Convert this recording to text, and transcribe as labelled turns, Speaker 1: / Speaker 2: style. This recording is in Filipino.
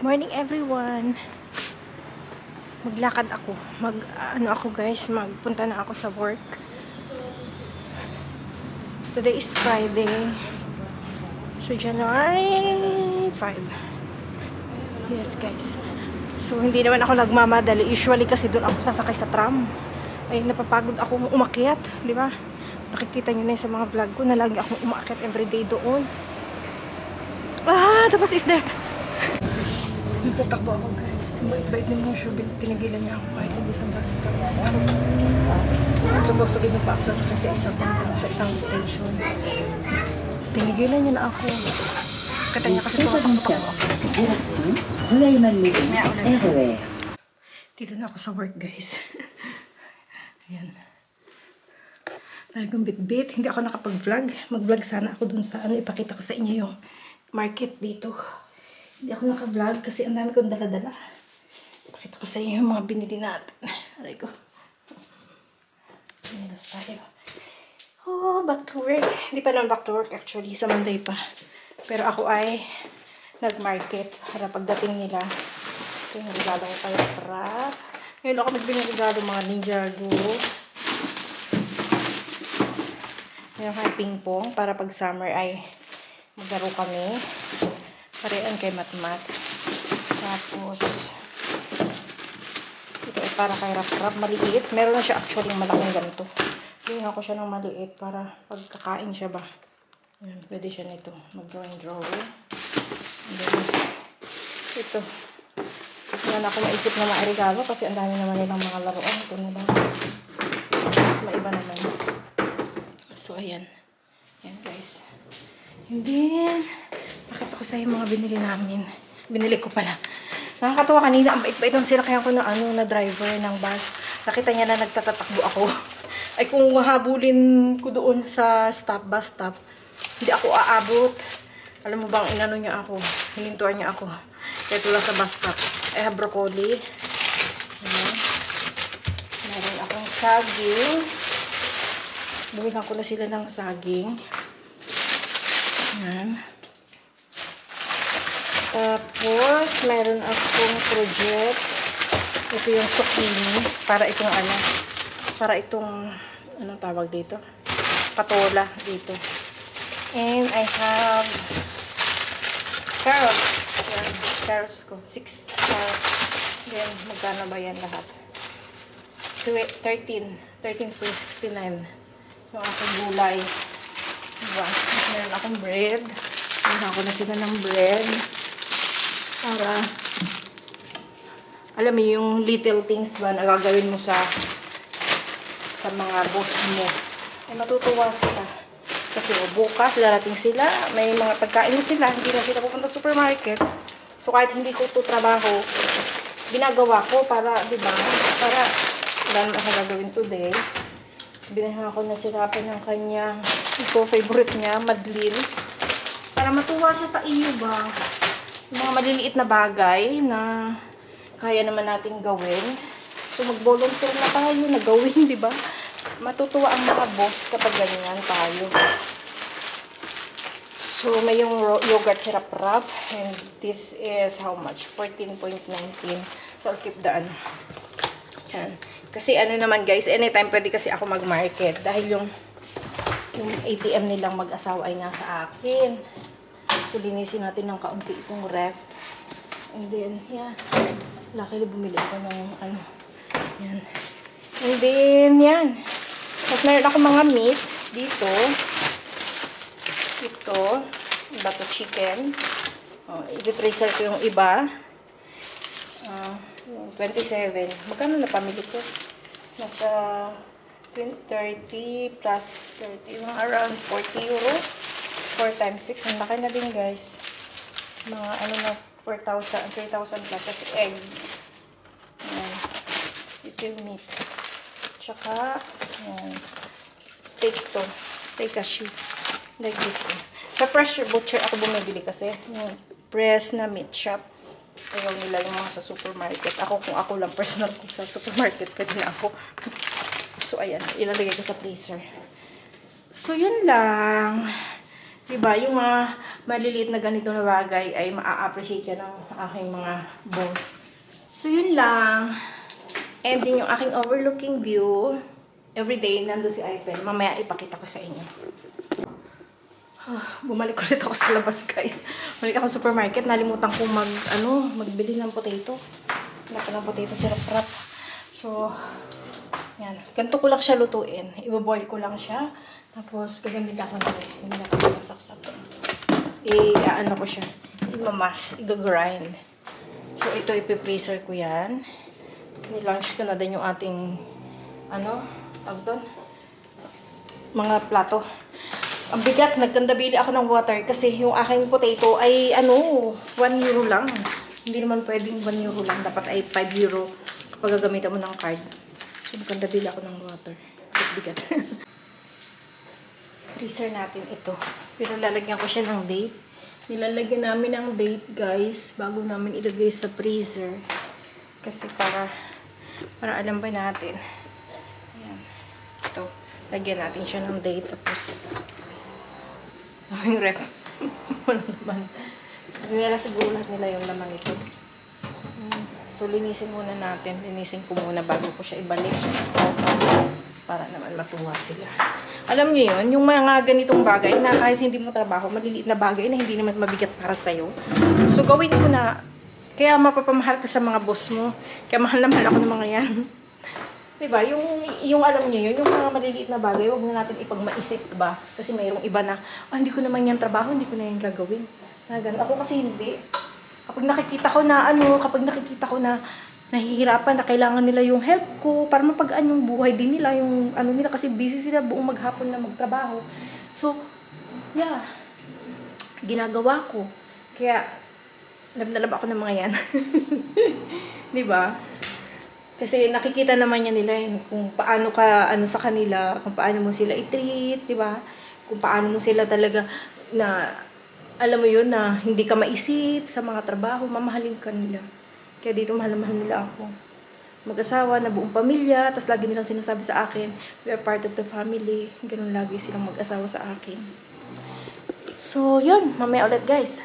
Speaker 1: morning everyone. Maglakad ako. Magpunta na ako sa work. Today is Friday. So January 5. Yes guys. So hindi naman ako nagmamadali. Usually kasi doon ako sasakay sa tram. Ay napapagod ako umakyat, di ba? Nakikita niyo na sa mga vlog ko na lagi akong umakyat everyday doon. Tapos is there. Nagtatakbo ako guys. Bait-bait din mo siya. Tinagilan niya ako kahit hindi sa bus stop. I'm supposed to be pa ako sasakay sa isang station. Tinigilan niya na ako. Kata niya kasi tumatakbo ako. Dito na ako sa work guys. Ayan. Lagi kong bit-bit. Hindi ako nakapag-vlog. Mag-vlog sana ako dun sa ipakita ko sa inyo yung market dito. Hindi ako naka-vlog kasi ang dami kong dala-dala. Pakita ko sa inyo yung mga binili natin. Aray ko. Binilas tayo. Back to work. Hindi pa naman back to work actually. Sa Monday pa. Pero ako ay nag-market para pagdating nila. Ito yung regalo ko kayo para. Ngayon ako magbinigalo mga Ninjago. Meron kami ping-pong para pag summer ay maglaro kami. Parean kay Matmat. Tapos, ito ay para kay Rap-Rap. Maliit. Meron na siya actually malaking ganito. Bigyan ko siya ng maliit para pagkakain siya ba. Yan, pwede siya nito. Mag-drawing. And then, ito. Yan ako maisip na mairigalo kasi ang dami naman nilang mga laruan. Ito na lang. Mas maiba naman. So, ayan. Yan guys. And then, pakita ko sa yung mga binili namin. Binili ko pala. Nakakatawa kanina. Ang bait-bait lang sila. Kaya ako na driver ng bus. Nakita niya na nagtatatakbo ako. Ay kung habulin ko doon sa bus stop, hindi ako aabot. Alam mo bang inano niya ako? Hinintuan niya ako. Kaya tula sa bus stop. I have broccoli. Ayan. Meron akong saging. Buwilan ko na sila ng saging. Ayan. Tapos, meron akong project. Ito yung zucchini. Para itong anong tawag dito? Patola dito. And I have carrots. Yan, carrots ko. 6 carrots. Then, magkano ba yan lahat? 13.69. Yung aking gulay. Diba? Meron akong bread. Meron ako na sila ng bread. Para, alam mo yung little things ba na gagawin mo sa mga boss mo. Ay matutuwa sila. Kasi bukas, darating sila. May mga pagkain na sila. Hindi na sila pupunta sa supermarket. So, kahit hindi ko ito trabaho, ginagawa ko para, diba? Para, wala naman ako gagawin today. Binahan ako na sirapan ng kanyang favorite niya, Madlin. Para matuwa siya sa iyo ba? Yung mga maliliit na bagay na kaya naman natin gawin. So, mag-volunteer na tayo na gawin, di ba? Matutuwa ang mga boss kapag ganyan tayo. So, may yung yogurt syrup wrap. And this is how much? 14.19. So, I'll keep the ano. Yan. Kasi ano naman guys, anytime pwede kasi ako mag-market. Dahil yung ATM nilang mag-asawa ay nasa akin. So, linisin natin ng kaunti itong ref. And then, yan. Luckily, bumili ko ng ano. Yan. And then, yan. Tapos, meron ako mga meat dito. Ito. Iba to chicken. I-freezer ko yung iba. 27. Magkano na pamili ko? Nasa 30 plus 30. Around 40 euro. 4 times 6. Ang laki na din guys. Mga ano na 4,000, 3,000 plus. As egg. Ayan. Ito yung meat. Tsaka, ayan. Steak to. Steak cashew. Like this. Sa fresh butcher ako bumibili kasi. Yung press na meat shop. Ayaw nila yung mga sa supermarket. Ako, kung ako lang personal ko sa supermarket, pwede na ako. So, ayan. Ilalagay ko sa freezer. So, yun lang. Diba? Yung mga maliliit na ganito na bagay ay maa-appreciate yan ng aking mga boss. So, yun lang. And yun yung aking overlooking view. Everyday, nando si Ipen. Mamaya ipakita ko sa inyo. Bumalik ulit ako sa labas, guys. Bumalik ako sa supermarket. Nalimutan ko magbili ng potato. Wala pa ng potato syrup wrap. So, yan. Ganito ko lang siya lutuin. Ibaboil ko lang siya. Tapos, gagamit ako na rin. Hindi na ako masaksak. Ano ko siya. Imamas. Iga-grind. So, ito ipipreser ko yan. Nilunch ko na din yung ating, tawag doon? Mga plato. Ang bigat, nagkandabili ako ng water kasi yung aking potato ay 1 euro lang. Hindi naman pwedeng 1 euro lang. Dapat ay 5 euro kapag gagamitan mo ng card. So, nagkandabili ako ng water. Bigat. Freezer natin ito. Pero lalagyan ko siya ng date. Nilalagyan namin ng date, guys, bago namin ilagay sa freezer. Kasi para alam ba natin. Ayan. Ito. Lagyan natin siya ng date. Tapos, yung rep. Wala naman. Nila siguro lahat nila yung laman ito. So, linisin muna natin. Linisin ko muna bago ko siya ibalik. Para naman matuwa sila. Alam niyo yun, yung mga ganitong bagay na kahit hindi mo trabaho, maliliit na bagay na hindi naman mabigat para sa'yo. So, gawin mo na. Kaya mapapamahal ka sa mga boss mo. Kaya mahal naman ako ng mga yan. Diba? Yung alam niyo yun, yung mga maliliit na bagay, huwag na natin ipagmaisip, diba? Kasi mayroong iba na, hindi ko naman yan trabaho, hindi ko na yan gagawin. Ako kasi hindi. Kapag nakikita ko na nahihirapan, na kailangan nila yung help ko para mapagaan yung buhay din nila, yung nila, kasi busy sila buong maghapon na magtrabaho. So, yeah, ginagawa ko. Kaya, lab ako ng mga yan. Diba? Kasi nakikita naman niya nila yun, kung paano ka, sa kanila, kung paano mo sila i-treat, diba? Kung paano mo sila talaga na, alam mo yun, na hindi ka maisip sa mga trabaho, mamahalin ka nila. Kaya dito mahal na mahal nila ako. Mag-asawa na buong pamilya, tas lagi nilang sinasabi sa akin, we are part of the family. Ganun lagi silang mag-asawa sa akin. So, yun. Mamaya ulit, guys.